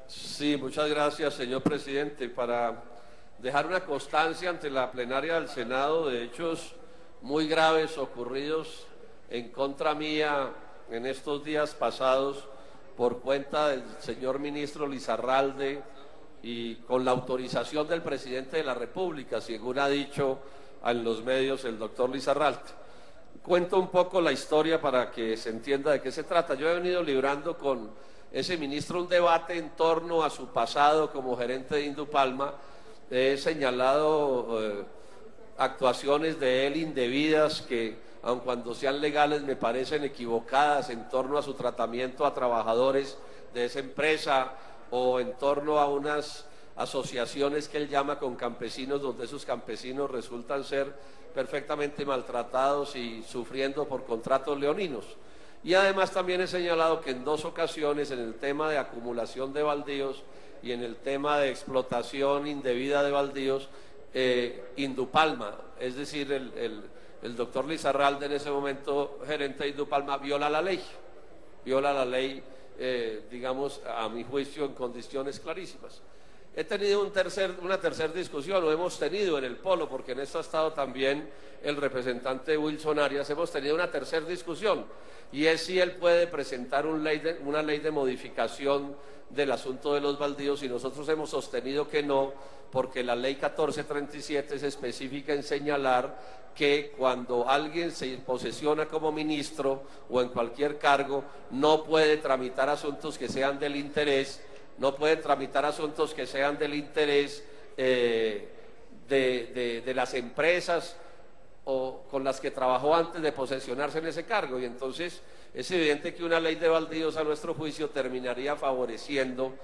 Sí, muchas gracias, señor presidente. Para dejar una constancia ante la plenaria del Senado de hechos muy graves ocurridos en contra mía en estos días pasados por cuenta del señor ministro Lizarralde y con la autorización del presidente de la República, según ha dicho en los medios el doctor Lizarralde. Cuento un poco la historia para que se entienda de qué se trata. Yo he venido librando con ese ministro un debate en torno a su pasado como gerente de Indupalma. He señalado actuaciones de él indebidas que, aun cuando sean legales, me parecen equivocadas en torno a su tratamiento a trabajadores de esa empresa o en torno a unas asociaciones que él llama con campesinos, donde esos campesinos resultan ser perfectamente maltratados y sufriendo por contratos leoninos. Y además también he señalado que en 2 ocasiones, en el tema de acumulación de baldíos y en el tema de explotación indebida de baldíos, Indupalma, es decir, el doctor Lizarralde, en ese momento gerente de Indupalma, viola la ley, digamos, a mi juicio, en condiciones clarísimas. He tenido una tercera discusión, lo hemos tenido en el Polo, porque en esto ha estado también el representante Wilson Arias. Hemos tenido una tercera discusión, y es si él puede presentar una ley de modificación del asunto de los baldíos, y nosotros hemos sostenido que no, porque la ley 1437 es específica en señalar que cuando alguien se posesiona como ministro o en cualquier cargo, no puede tramitar asuntos que sean del interés de las empresas o con las que trabajó antes de posesionarse en ese cargo. Y entonces es evidente que una ley de baldíos, a nuestro juicio, terminaría favoreciendo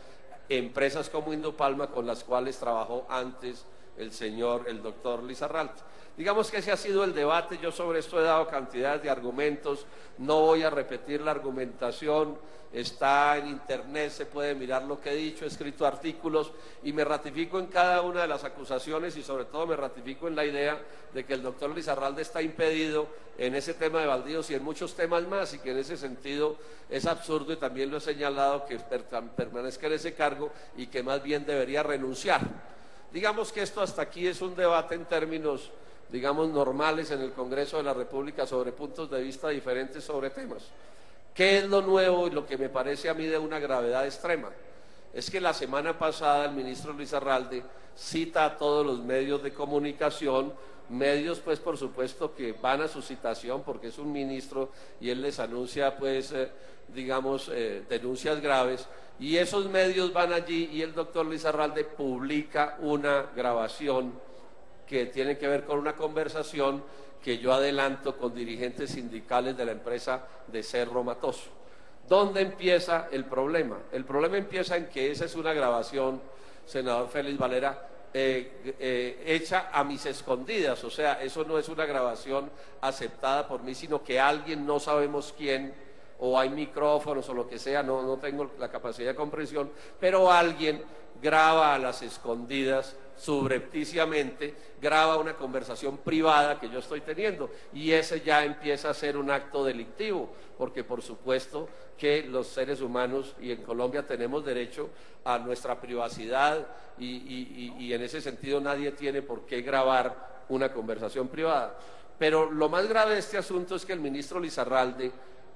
empresas como Indupalma, con las cuales trabajó antes el doctor Lizarralde. Digamos que ese ha sido el debate. Yo sobre esto he dado cantidades de argumentos, no voy a repetir la argumentación, está en internet, se puede mirar lo que he dicho, he escrito artículos y me ratifico en cada una de las acusaciones, y sobre todo me ratifico en la idea de que el doctor Lizarralde está impedido en ese tema de baldíos y en muchos temas más, y que en ese sentido es absurdo, y también lo he señalado, que permanezca en ese cargo y que más bien debería renunciar. Digamos que esto hasta aquí es un debate en términos, digamos, normales en el Congreso de la República sobre puntos de vista diferentes sobre temas. ¿Qué es lo nuevo y lo que me parece a mí de una gravedad extrema? Es que la semana pasada el ministro Lizarralde cita a todos los medios de comunicación, medios pues por supuesto que van a su citación porque es un ministro y él les anuncia pues denuncias graves, y esos medios van allí y el doctor Lizarralde publica una grabación que tiene que ver con una conversación que yo adelanto con dirigentes sindicales de la empresa de Cerro Matoso. ¿Dónde empieza el problema? El problema empieza en que esa es una grabación, senador Félix Valera, hecha a mis escondidas. O sea, eso no es una grabación aceptada por mí, sino que alguien, no sabemos quién, o hay micrófonos o lo que sea, no tengo la capacidad de comprensión, pero alguien graba a las escondidas, subrepticiamente, graba una conversación privada que yo estoy teniendo, y ese ya empieza a ser un acto delictivo, porque por supuesto que los seres humanos, y en Colombia tenemos derecho a nuestra privacidad, y en ese sentido nadie tiene por qué grabar una conversación privada. Pero lo más grave de este asunto es que el ministro Lizarralde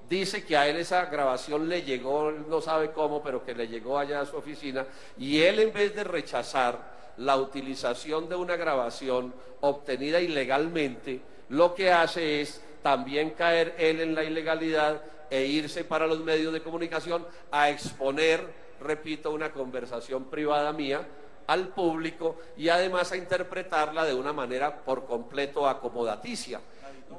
dice que a él esa grabación le llegó, no sabe cómo, pero que le llegó allá a su oficina, y él, en vez de rechazar la utilización de una grabación obtenida ilegalmente, lo que hace es también caer él en la ilegalidad e irse para los medios de comunicación a exponer, repito, una conversación privada mía al público, y además a interpretarla de una manera por completo acomodaticia.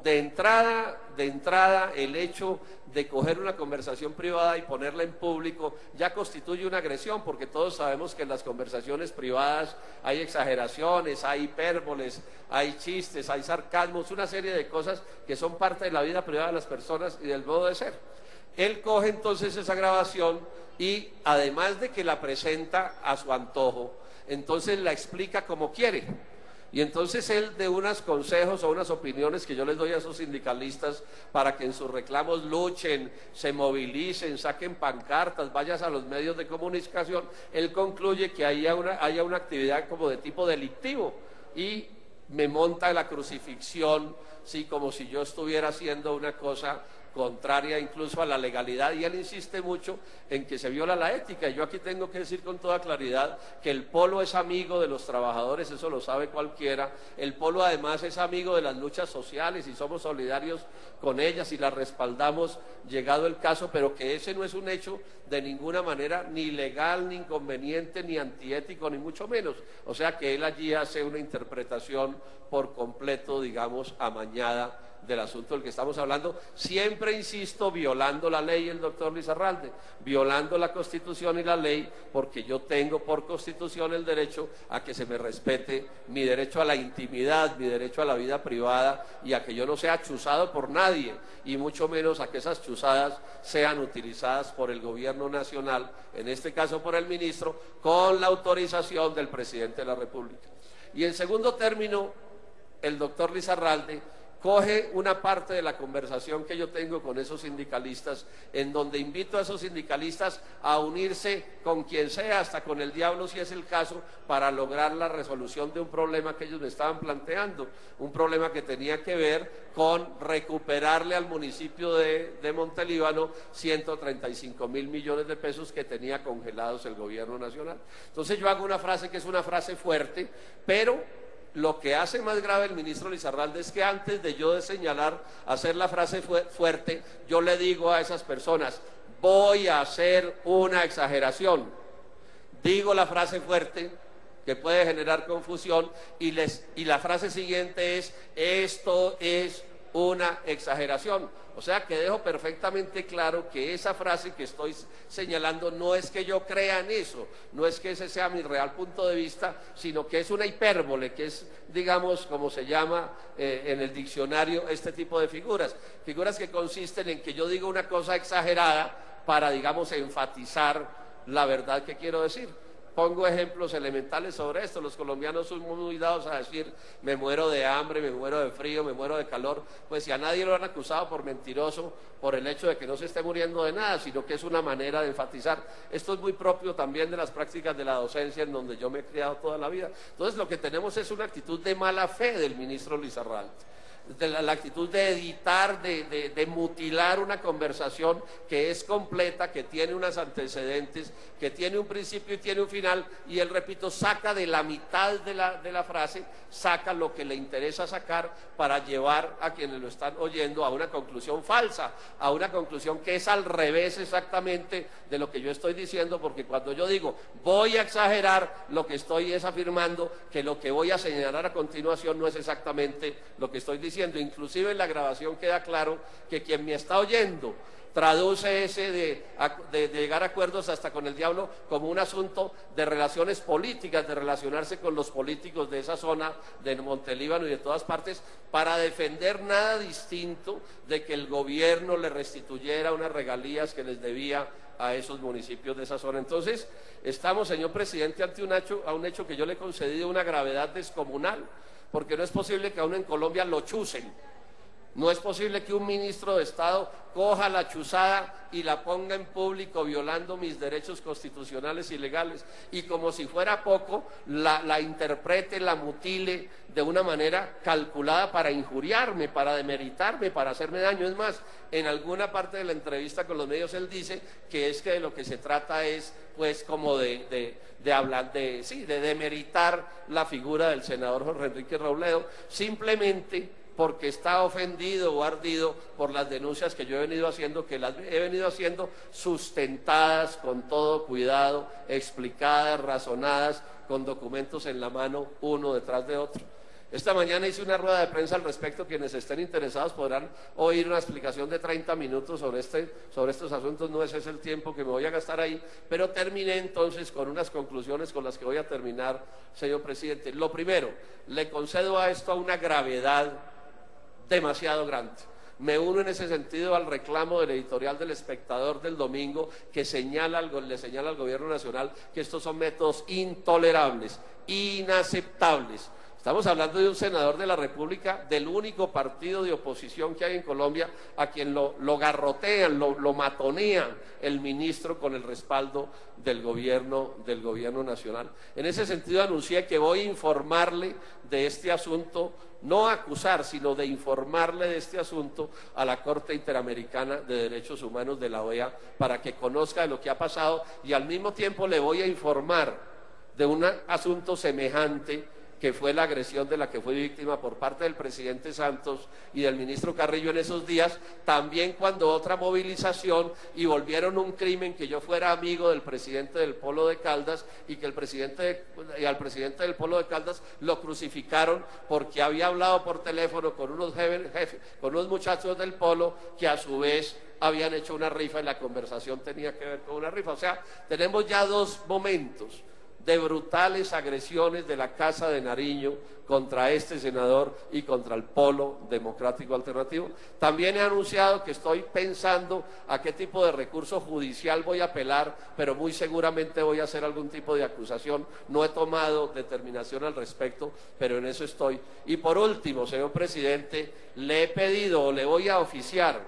De entrada, el hecho de coger una conversación privada y ponerla en público ya constituye una agresión, porque todos sabemos que en las conversaciones privadas hay exageraciones, hay hipérboles, hay chistes, hay sarcasmos, una serie de cosas que son parte de la vida privada de las personas y del modo de ser. Él coge entonces esa grabación y, además de que la presenta a su antojo, entonces la explica como quiere. Y entonces él de unos consejos o unas opiniones que yo les doy a esos sindicalistas para que en sus reclamos luchen, se movilicen, saquen pancartas, vayas a los medios de comunicación, él concluye que haya una actividad como de tipo delictivo y me monta la crucifixión, sí, como si yo estuviera haciendo una cosa contraria incluso a la legalidad, y él insiste mucho en que se viola la ética. Y yo aquí tengo que decir con toda claridad que el polo es amigo de los trabajadores, eso lo sabe cualquiera. El polo además es amigo de las luchas sociales y somos solidarios con ellas y las respaldamos llegado el caso, pero que ese no es un hecho de ninguna manera ni legal, ni inconveniente, ni antiético, ni mucho menos. O sea que él allí hace una interpretación por completo, digamos, amañada del asunto del que estamos hablando, siempre, insisto, violando la ley el doctor Lizarralde, violando la Constitución y la ley, porque yo tengo por Constitución el derecho a que se me respete mi derecho a la intimidad, mi derecho a la vida privada y a que yo no sea chuzado por nadie, y mucho menos a que esas chuzadas sean utilizadas por el gobierno nacional, en este caso por el ministro, con la autorización del presidente de la República. Y en segundo término, el doctor Lizarralde coge una parte de la conversación que yo tengo con esos sindicalistas, en donde invito a esos sindicalistas a unirse con quien sea, hasta con el diablo si es el caso, para lograr la resolución de un problema que ellos me estaban planteando, un problema que tenía que ver con recuperarle al municipio de Montelíbano 135.000 millones de pesos que tenía congelados el gobierno nacional. Entonces yo hago una frase que es una frase fuerte, pero lo que hace más grave el ministro Lizarralde es que antes de yo señalar, hacer la frase fuerte, yo le digo a esas personas, voy a hacer una exageración. Digo la frase fuerte, que puede generar confusión, y la frase siguiente es, esto es una exageración. O sea que dejo perfectamente claro que esa frase que estoy señalando no es que yo crea en eso, no es que ese sea mi real punto de vista, sino que es una hipérbole, que es, digamos, como se llama en el diccionario este tipo de figuras que consisten en que yo digo una cosa exagerada para, digamos, enfatizar la verdad que quiero decir. Pongo ejemplos elementales sobre esto. Los colombianos son muy dados a decir, me muero de hambre, me muero de frío, me muero de calor. Pues si a nadie lo han acusado por mentiroso, por el hecho de que no se esté muriendo de nada, sino que es una manera de enfatizar. Esto es muy propio también de las prácticas de la docencia, en donde yo me he criado toda la vida. Entonces lo que tenemos es una actitud de mala fe del ministro Lizarralde, de la actitud de editar, de mutilar una conversación que es completa, que tiene unos antecedentes, que tiene un principio y tiene un final, y él, repito, saca de la mitad de la frase, saca lo que le interesa sacar para llevar a quienes lo están oyendo a una conclusión falsa, a una conclusión que es al revés exactamente de lo que yo estoy diciendo, porque cuando yo digo voy a exagerar, lo que estoy es afirmando que lo que voy a señalar a continuación no es exactamente lo que estoy diciendo. Inclusive en la grabación queda claro que quien me está oyendo traduce ese de llegar a acuerdos hasta con el diablo como un asunto de relaciones políticas, de relacionarse con los políticos de esa zona de Montelíbano y de todas partes, para defender nada distinto de que el gobierno le restituyera unas regalías que les debía a esos municipios de esa zona. Entonces estamos, señor presidente, ante un hecho que yo le he concedido una gravedad descomunal, porque no es posible que a uno en Colombia lo chusen. No es posible que un ministro de Estado coja la chuzada y la ponga en público violando mis derechos constitucionales y legales, y como si fuera poco, la interprete, la mutile de una manera calculada para injuriarme, para demeritarme, para hacerme daño. Es más, en alguna parte de la entrevista con los medios él dice que es que de lo que se trata es, pues, como de hablar, de demeritar la figura del senador Jorge Enrique Robledo, simplemente porque está ofendido o ardido por las denuncias que yo he venido haciendo, que las he venido haciendo sustentadas con todo cuidado, explicadas, razonadas, con documentos en la mano, uno detrás de otro. Esta mañana hice una rueda de prensa al respecto. Quienes estén interesados podrán oír una explicación de 30 minutos sobre estos asuntos. No ese es el tiempo que me voy a gastar ahí, pero terminé entonces con unas conclusiones con las que voy a terminar, señor presidente. Lo primero, le concedo a esto una gravedad demasiado grande. Me uno en ese sentido al reclamo del editorial del Espectador del domingo, que le señala al gobierno nacional que estos son métodos intolerables, inaceptables. Estamos hablando de un senador de la República, del único partido de oposición que hay en Colombia, a quien lo garrotean, lo matonean el ministro con el respaldo del gobierno nacional. En ese sentido anuncié que voy a informarle de este asunto, no acusar, sino de informarle de este asunto a la Corte Interamericana de Derechos Humanos de la OEA para que conozca de lo que ha pasado, y al mismo tiempo le voy a informar de un asunto semejante que fue la agresión de la que fue víctima por parte del presidente Santos y del ministro Carrillo en esos días, también cuando otra movilización y volvieron un crimen que yo fuera amigo del presidente del Polo de Caldas y que al presidente del Polo de Caldas lo crucificaron porque había hablado por teléfono con con unos muchachos del Polo que a su vez habían hecho una rifa y la conversación tenía que ver con una rifa. O sea, tenemos ya dos momentos de brutales agresiones de la Casa de Nariño contra este senador y contra el Polo Democrático Alternativo. También he anunciado que estoy pensando a qué tipo de recurso judicial voy a apelar, pero muy seguramente voy a hacer algún tipo de acusación. No he tomado determinación al respecto, pero en eso estoy. Y por último, señor presidente, le he pedido o le voy a oficiar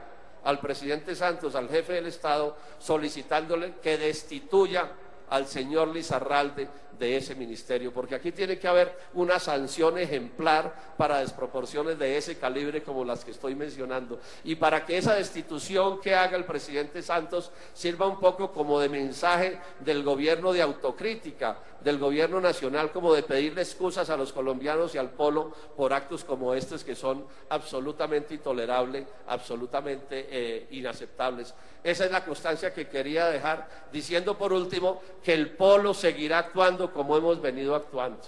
al presidente Santos, al jefe del Estado, solicitándole que destituya al señor Lizarralde de ese ministerio, porque aquí tiene que haber una sanción ejemplar para desproporciones de ese calibre como las que estoy mencionando, y para que esa destitución que haga el presidente Santos sirva un poco como de mensaje del gobierno de autocrítica, del gobierno nacional, como de pedirle excusas a los colombianos y al Polo por actos como estos que son absolutamente intolerables, absolutamente inaceptables. Esa es la constancia que quería dejar, diciendo por último que el Polo seguirá actuando como hemos venido actuando.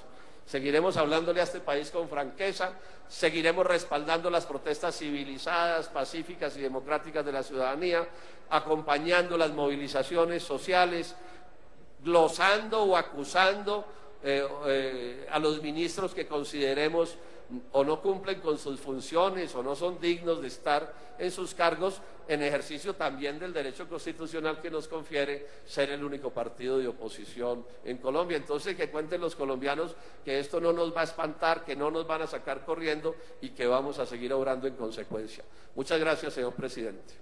Seguiremos hablándole a este país con franqueza, seguiremos respaldando las protestas civilizadas, pacíficas y democráticas de la ciudadanía, acompañando las movilizaciones sociales, glosando o acusando a los ministros que consideremos o no cumplen con sus funciones o no son dignos de estar en sus cargos, en ejercicio también del derecho constitucional que nos confiere ser el único partido de oposición en Colombia. Entonces, que cuenten los colombianos que esto no nos va a espantar, que no nos van a sacar corriendo y que vamos a seguir obrando en consecuencia. Muchas gracias, señor presidente.